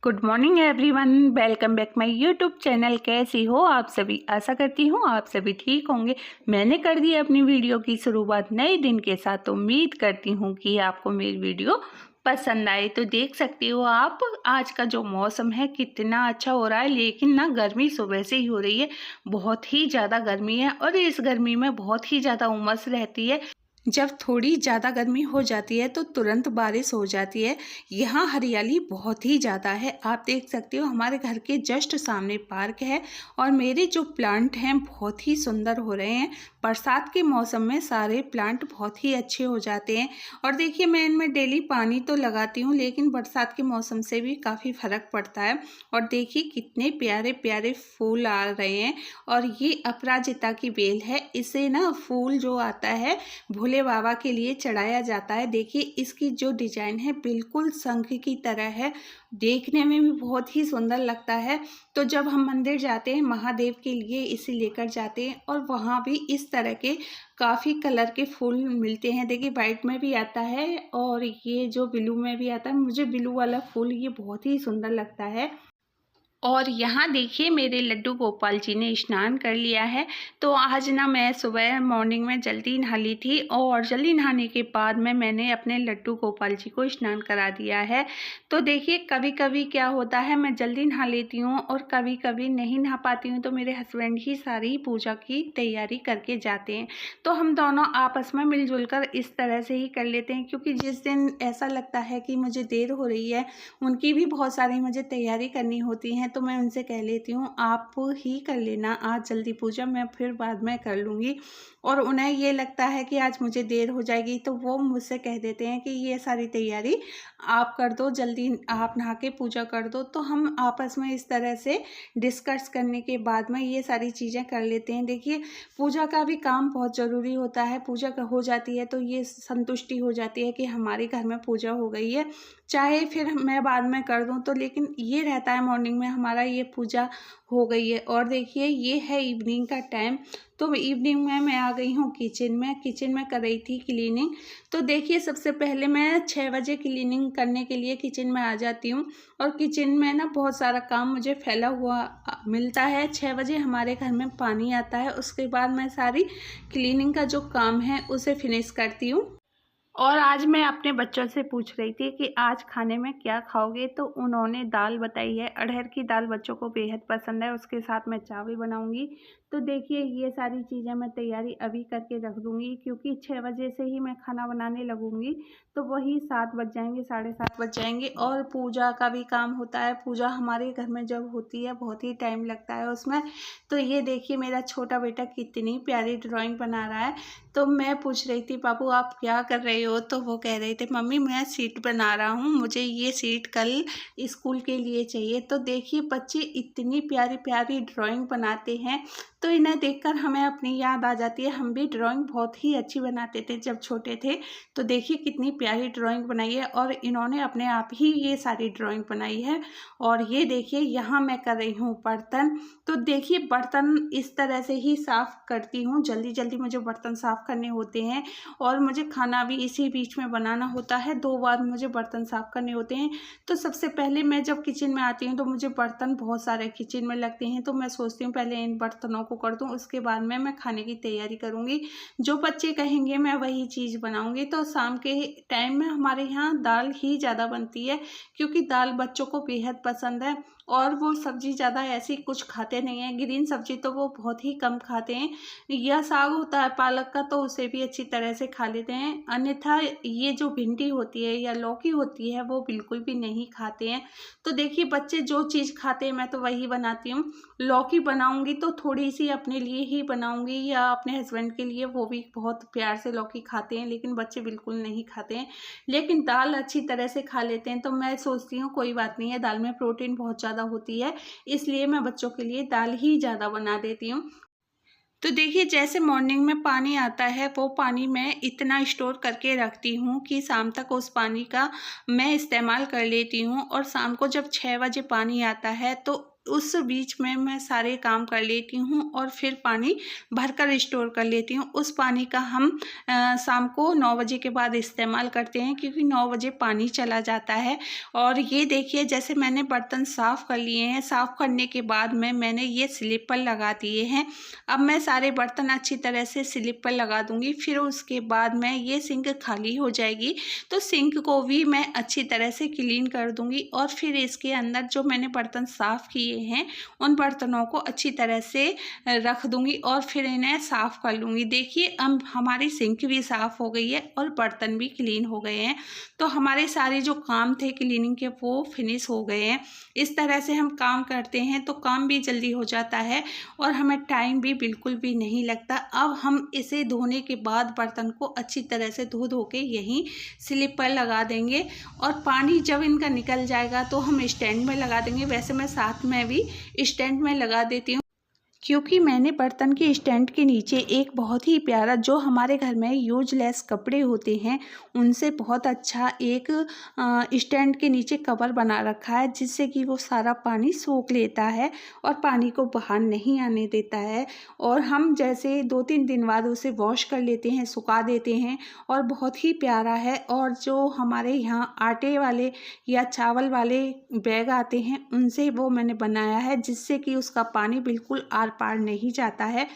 Good morning everyone, welcome back my YouTube channel. कैसी हो आप सभी? आशा करती हूँ आप सभी ठीक होंगे। मैंने कर दी अपनी वीडियो की शुरुआत नए दिन के साथ। तो उम्मीद करती हूँ कि आपको मेरी वीडियो पसंद आए। तो देख सकते हो आप, आज का जो मौसम है कितना अच्छा हो रहा है, लेकिन ना गर्मी सुबह से ही हो रही है। बहुत ही ज़्यादा गर्मी है और इस गर्मी में बहुत ही ज़्यादा उमस रहती है। जब थोड़ी ज़्यादा गर्मी हो जाती है तो तुरंत बारिश हो जाती है। यहाँ हरियाली बहुत ही ज़्यादा है। आप देख सकते हो हमारे घर के जस्ट सामने पार्क है और मेरे जो प्लांट हैं बहुत ही सुंदर हो रहे हैं। बरसात के मौसम में सारे प्लांट बहुत ही अच्छे हो जाते हैं। और देखिए, मैं इनमें डेली पानी तो लगाती हूँ, लेकिन बरसात के मौसम से भी काफ़ी फ़र्क पड़ता है। और देखिए कितने प्यारे प्यारे फूल आ रहे हैं। और ये अपराजिता की बेल है। इसे ना फूल जो आता है भोले बाबा के लिए चढ़ाया जाता है। देखिए इसकी जो डिजाइन है बिल्कुल शंख की तरह है, देखने में भी बहुत ही सुंदर लगता है। तो जब हम मंदिर जाते हैं महादेव के लिए इसे लेकर जाते हैं और वहाँ भी इस तरह के काफ़ी कलर के फूल मिलते हैं। देखिए वाइट में भी आता है और ये जो ब्लू में भी आता है। मुझे ब्लू वाला फूल ये बहुत ही सुंदर लगता है। और यहाँ देखिए मेरे लड्डू गोपाल जी ने स्नान कर लिया है। तो आज ना मैं सुबह मॉर्निंग में जल्दी नहा ली थी और जल्दी नहाने के बाद मैंने अपने लड्डू गोपाल जी को स्नान करा दिया है। तो देखिए कभी कभी क्या होता है, मैं जल्दी नहा लेती हूँ और कभी कभी नहीं नहा पाती हूँ। तो मेरे हस्बैंड ही सारी पूजा की तैयारी करके जाते हैं। तो हम दोनों आपस में मिलजुल कर इस तरह से ही कर लेते हैं, क्योंकि जिस दिन ऐसा लगता है कि मुझे देर हो रही है, उनकी भी बहुत सारी मुझे तैयारी करनी होती है। तो मैं उनसे कह लेती हूँ आप ही कर लेना आज जल्दी पूजा, मैं फिर बाद में कर लूँगी। और उन्हें ये लगता है कि आज मुझे देर हो जाएगी, तो वो मुझसे कह देते हैं कि ये सारी तैयारी आप कर दो, जल्दी आप नहा के पूजा कर दो। तो हम आपस में इस तरह से डिस्कस करने के बाद में ये सारी चीज़ें कर लेते हैं। देखिए पूजा का भी काम बहुत ज़रूरी होता है। पूजा हो जाती है तो ये संतुष्टि हो जाती है कि हमारे घर में पूजा हो गई है, चाहे फिर मैं बाद में कर दूं। तो लेकिन ये रहता है मॉर्निंग में हमारा ये पूजा हो गई है। और देखिए ये है इवनिंग का टाइम। तो इवनिंग में मैं आ गई हूँ किचन में कर रही थी क्लीनिंग। तो देखिए सबसे पहले मैं 6 बजे क्लीनिंग करने के लिए किचन में आ जाती हूँ। और किचन में ना बहुत सारा काम मुझे फैला हुआ मिलता है। 6 बजे हमारे घर में पानी आता है, उसके बाद मैं सारी क्लीनिंग का जो काम है उसे फिनिश करती हूँ। और आज मैं अपने बच्चों से पूछ रही थी कि आज खाने में क्या खाओगे, तो उन्होंने दाल बताई है। अरहर की दाल बच्चों को बेहद पसंद है, उसके साथ मैं चावल बनाऊंगी। तो देखिए ये सारी चीज़ें मैं तैयारी अभी करके रख दूंगी, क्योंकि 6 बजे से ही मैं खाना बनाने लगूंगी। तो वही 7 बज जाएंगे, 7:30 बज जाएंगे। और पूजा का भी काम होता है। पूजा हमारे घर में जब होती है बहुत ही टाइम लगता है उसमें। तो ये देखिए मेरा छोटा बेटा कितनी प्यारी ड्राइंग बना रहा है। तो मैं पूछ रही थी बाबू आप क्या कर रहे हो, तो वो कह रहे थे मम्मी मैं सीट बना रहा हूँ, मुझे ये सीट कल स्कूल के लिए चाहिए। तो देखिए बच्चे इतनी प्यारी प्यारी ड्राइंग बनाते हैं, तो इन्हें देखकर हमें अपनी याद आ जाती है। हम भी ड्राइंग बहुत ही अच्छी बनाते थे जब छोटे थे। तो देखिए कितनी प्यारी ड्राइंग बनाई है और इन्होंने अपने आप ही ये सारी ड्राइंग बनाई है। और ये देखिए यहाँ मैं कर रही हूँ बर्तन। तो देखिए बर्तन इस तरह से ही साफ़ करती हूँ, जल्दी जल्दी मुझे बर्तन साफ़ करने होते हैं। और मुझे खाना भी इसी बीच में बनाना होता है, 2 बार मुझे बर्तन साफ़ करने होते हैं। तो सबसे पहले मैं जब किचन में आती हूँ तो मुझे बर्तन बहुत सारे किचन में लगते हैं। तो मैं सोचती हूँ पहले इन बर्तनों को कर दूँ, उसके बाद में मैं खाने की तैयारी करूँगी। जो बच्चे कहेंगे मैं वही चीज़ बनाऊँगी। तो शाम के टाइम में हमारे यहाँ दाल ही ज़्यादा बनती है, क्योंकि दाल बच्चों को बेहद पसंद है। और वो सब्ज़ी ज़्यादा ऐसी कुछ खाते नहीं हैं, ग्रीन सब्ज़ी तो वो बहुत ही कम खाते हैं। या साग होता है पालक का तो उसे भी अच्छी तरह से खा लेते हैं, अन्यथा ये जो भिंडी होती है या लौकी होती है वो बिल्कुल भी नहीं खाते हैं। तो देखिए बच्चे जो चीज़ खाते हैं मैं तो वही बनाती हूँ। लौकी बनाऊंगी तो थोड़ी सी अपने लिए ही बनाऊंगी या अपने हस्बैंड के लिए, वो भी बहुत प्यार से लौकी खाते हैं, लेकिन बच्चे बिल्कुल नहीं खाते हैं। लेकिन दाल अच्छी तरह से खा लेते हैं। तो मैं सोचती हूँ कोई बात नहीं है, दाल में प्रोटीन बहुत ज़्यादा होती है, इसलिए मैं बच्चों के लिए दाल ही ज़्यादा बना देती हूँ। तो देखिए जैसे मॉर्निंग में पानी आता है वो पानी मैं इतना स्टोर करके रखती हूँ कि शाम तक उस पानी का मैं इस्तेमाल कर लेती हूँ। और शाम को जब 6 बजे पानी आता है तो उस बीच में मैं सारे काम कर लेती हूँ और फिर पानी भरकर स्टोर कर लेती हूँ। उस पानी का हम शाम को 9 बजे के बाद इस्तेमाल करते हैं, क्योंकि 9 बजे पानी चला जाता है। और ये देखिए, जैसे मैंने बर्तन साफ़ कर लिए हैं, साफ़ करने के बाद में मैंने ये स्लिपर लगा दिए हैं। अब मैं सारे बर्तन अच्छी तरह से स्लिप पर लगा दूंगी। फिर उसके बाद में ये सिंक खाली हो जाएगी तो सिंक को भी मैं अच्छी तरह से क्लीन कर दूंगी और फिर इसके अंदर जो मैंने बर्तन साफ़ किए हैं उन बर्तनों को अच्छी तरह से रख दूंगी और फिर इन्हें साफ़ कर लूँगी। देखिए, अब हमारी सिंक भी साफ़ हो गई है और बर्तन भी क्लीन हो गए हैं। तो हमारे सारे जो काम थे क्लीनिंग के वो फिनिश हो गए हैं। इस तरह से हम काम करते हैं तो काम भी जल्दी हो जाता है और हमें टाइम भी बिल्कुल भी नहीं लगता। अब हम इसे धोने के बाद बर्तन को अच्छी तरह से धो के यहीं स्लिप पर लगा देंगे और पानी जब इनका निकल जाएगा तो हम स्टैंड में लगा देंगे। वैसे मैं साथ में भी स्टैंड में लगा देती हूँ, क्योंकि मैंने बर्तन के स्टैंड के नीचे एक बहुत ही प्यारा, जो हमारे घर में यूजलेस कपड़े होते हैं उनसे बहुत अच्छा एक स्टैंड के नीचे कवर बना रखा है, जिससे कि वो सारा पानी सोख लेता है और पानी को बाहर नहीं आने देता है। और हम जैसे 2-3 दिन बाद उसे वॉश कर लेते हैं, सुखा देते हैं और बहुत ही प्यारा है। और जो हमारे यहाँ आटे वाले या चावल वाले बैग आते हैं उनसे वो मैंने बनाया है, जिससे कि उसका पानी बिल्कुल आर पार नहीं जाता है।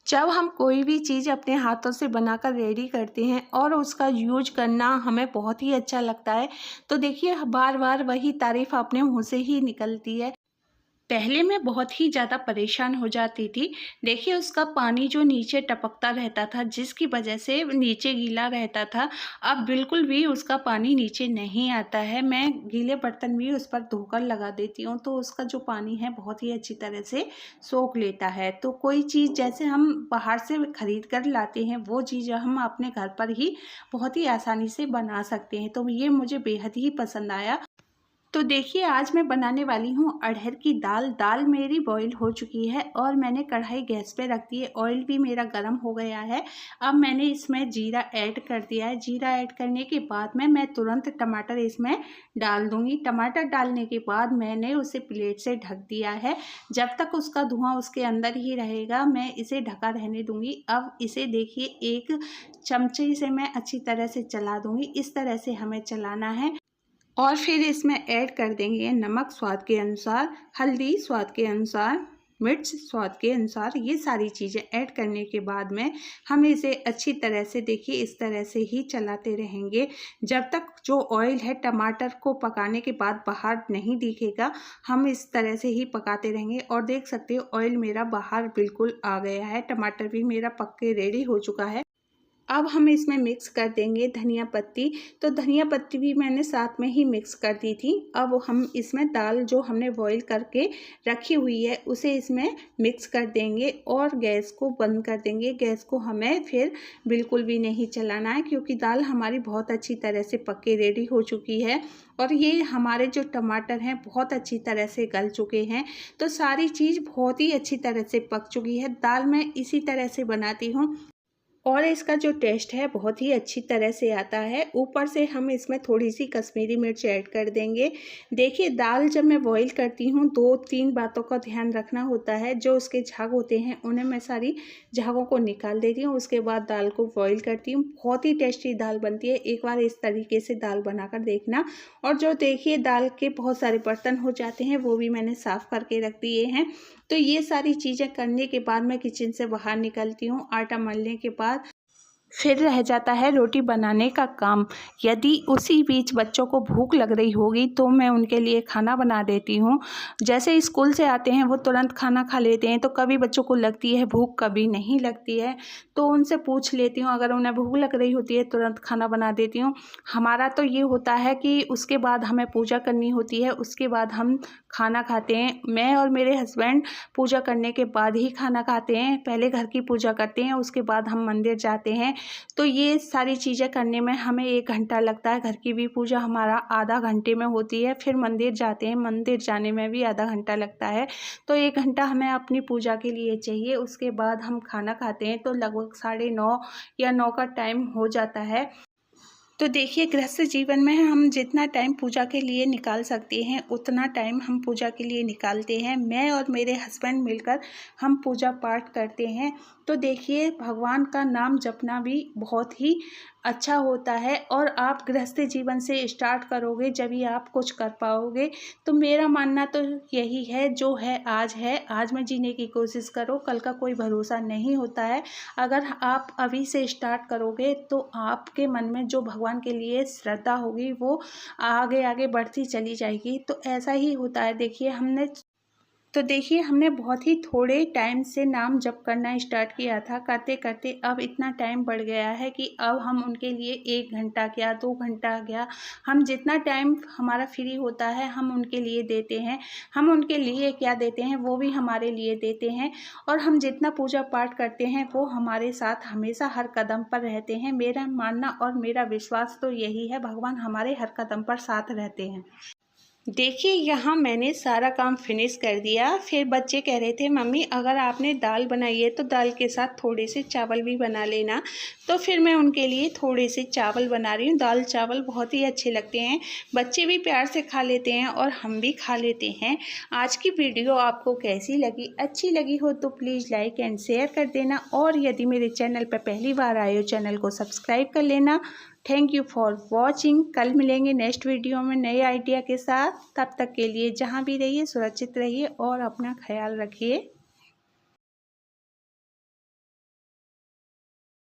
जब हम कोई भी चीज़ अपने हाथों से बनाकर रेडी करते हैं और उसका यूज करना हमें बहुत ही अच्छा लगता है, तो देखिए बार बार वही तारीफ़ अपने मुँह से ही निकलती है। पहले मैं बहुत ही ज़्यादा परेशान हो जाती थी। देखिए, उसका पानी जो नीचे टपकता रहता था, जिसकी वजह से नीचे गीला रहता था, अब बिल्कुल भी उसका पानी नीचे नहीं आता है। मैं गीले बर्तन भी उस पर धोकर लगा देती हूँ तो उसका जो पानी है बहुत ही अच्छी तरह से सोख लेता है। तो कोई चीज़ जैसे हम बाहर से खरीद कर लाते हैं, वो चीज़ हम अपने घर पर ही बहुत ही आसानी से बना सकते हैं। तो ये मुझे बेहद ही पसंद आया। तो देखिए, आज मैं बनाने वाली हूँ अरहर की दाल। दाल मेरी बॉईल हो चुकी है और मैंने कढ़ाई गैस पे रख दी है। ऑयल भी मेरा गर्म हो गया है। अब मैंने इसमें जीरा ऐड कर दिया है। जीरा ऐड करने के बाद में मैं तुरंत टमाटर इसमें डाल दूँगी। टमाटर डालने के बाद मैंने उसे प्लेट से ढक दिया है। जब तक उसका धुआं उसके अंदर ही रहेगा मैं इसे ढका रहने दूँगी। अब इसे देखिए, एक चमचे से मैं अच्छी तरह से चला दूँगी। इस तरह से हमें चलाना है। और फिर इसमें ऐड कर देंगे नमक स्वाद के अनुसार, हल्दी स्वाद के अनुसार, मिर्च स्वाद के अनुसार। ये सारी चीज़ें ऐड करने के बाद में हम इसे अच्छी तरह से, देखिए इस तरह से ही चलाते रहेंगे जब तक जो ऑयल है टमाटर को पकाने के बाद बाहर नहीं दिखेगा। हम इस तरह से ही पकाते रहेंगे और देख सकते हो ऑयल मेरा बाहर बिल्कुल आ गया है। टमाटर भी मेरा पक के रेडी हो चुका है। अब हम इसमें मिक्स कर देंगे धनिया पत्ती। तो धनिया पत्ती भी मैंने साथ में ही मिक्स कर दी थी। अब हम इसमें दाल जो हमने बॉईल करके रखी हुई है उसे इसमें मिक्स कर देंगे और गैस को बंद कर देंगे। गैस को हमें फिर बिल्कुल भी नहीं चलाना है, क्योंकि दाल हमारी बहुत अच्छी तरह से पक के रेडी हो चुकी है और ये हमारे जो टमाटर हैं बहुत अच्छी तरह से गल चुके हैं। तो सारी चीज़ बहुत ही अच्छी तरह से पक चुकी है। दाल मैं इसी तरह से बनाती हूँ और इसका जो टेस्ट है बहुत ही अच्छी तरह से आता है। ऊपर से हम इसमें थोड़ी सी कश्मीरी मिर्च ऐड कर देंगे। देखिए, दाल जब मैं बॉईल करती हूँ 2-3 बातों का ध्यान रखना होता है। जो उसके झाग होते हैं उन्हें मैं सारी झागों को निकाल देती हूँ, उसके बाद दाल को बॉईल करती हूँ। बहुत ही टेस्टी दाल बनती है। एक बार इस तरीके से दाल बनाकर देखना। और जो देखिए दाल के बहुत सारे बर्तन हो जाते हैं वो भी मैंने साफ़ करके रख दिए हैं। तो ये सारी चीज़ें करने के बाद मैं किचन से बाहर निकलती हूँ। आटा मलने के बाद फिर रह जाता है रोटी बनाने का काम। यदि उसी बीच बच्चों को भूख लग रही होगी तो मैं उनके लिए खाना बना देती हूँ। जैसे स्कूल से आते हैं वो तुरंत खाना खा लेते हैं, तो कभी बच्चों को लगती है भूख, कभी नहीं लगती है। तो उनसे पूछ लेती हूँ, अगर उन्हें भूख लग रही होती है तुरंत खाना बना देती हूँ। हमारा तो ये होता है कि उसके बाद हमें पूजा करनी होती है, उसके बाद हम खाना खाते हैं। मैं और मेरे हस्बैंड पूजा करने के बाद ही खाना खाते हैं। पहले घर की पूजा करते हैं, उसके बाद हम मंदिर जाते हैं। तो ये सारी चीज़ें करने में हमें 1 घंटा लगता है। घर की भी पूजा हमारा आधा घंटे में होती है। फिर मंदिर जाते हैं, मंदिर जाने में भी आधा घंटा लगता है। तो 1 घंटा हमें अपनी पूजा के लिए चाहिए। उसके बाद हम खाना खाते हैं तो लगभग 9:30 या 9 का टाइम हो जाता है। तो देखिए, गृहस्थ जीवन में हम जितना टाइम पूजा के लिए निकाल सकते हैं उतना टाइम हम पूजा के लिए निकालते हैं। मैं और मेरे हस्बैंड मिलकर हम पूजा पाठ करते हैं। तो देखिए, भगवान का नाम जपना भी बहुत ही अच्छा होता है और आप गृहस्थ जीवन से स्टार्ट करोगे जब ही आप कुछ कर पाओगे। तो मेरा मानना तो यही है, जो है आज में जीने की कोशिश करो, कल का कोई भरोसा नहीं होता है। अगर आप अभी से स्टार्ट करोगे तो आपके मन में जो भगवान के लिए श्रद्धा होगी वो आगे आगे बढ़ती चली जाएगी। तो ऐसा ही होता है। देखिए, हमने बहुत ही थोड़े टाइम से नाम जप करना स्टार्ट किया था। करते करते अब इतना टाइम बढ़ गया है कि अब हम उनके लिए 1 घंटा क्या 2 घंटा क्या, हम जितना टाइम हमारा फ्री होता है हम उनके लिए देते हैं। हम उनके लिए क्या देते हैं वो भी हमारे लिए देते हैं। और हम जितना पूजा पाठ करते हैं वो हमारे साथ हमेशा हर कदम पर रहते हैं। मेरा मानना और मेरा विश्वास तो यही है, भगवान हमारे हर कदम पर साथ रहते हैं। देखिए, यहाँ मैंने सारा काम फिनिश कर दिया। फिर बच्चे कह रहे थे, मम्मी अगर आपने दाल बनाई है तो दाल के साथ थोड़े से चावल भी बना लेना। तो फिर मैं उनके लिए थोड़े से चावल बना रही हूँ। दाल चावल बहुत ही अच्छे लगते हैं, बच्चे भी प्यार से खा लेते हैं और हम भी खा लेते हैं। आज की वीडियो आपको कैसी लगी? अच्छी लगी हो तो प्लीज़ लाइक एंड शेयर कर देना, और यदि मेरे चैनल पर पहली बार आए हो चैनल को सब्सक्राइब कर लेना। Thank you for watching. कल मिलेंगे नेक्स्ट वीडियो में नए आइडिया के साथ। तब तक के लिए जहाँ भी रहिए सुरक्षित रहिए और अपना ख्याल रखिए।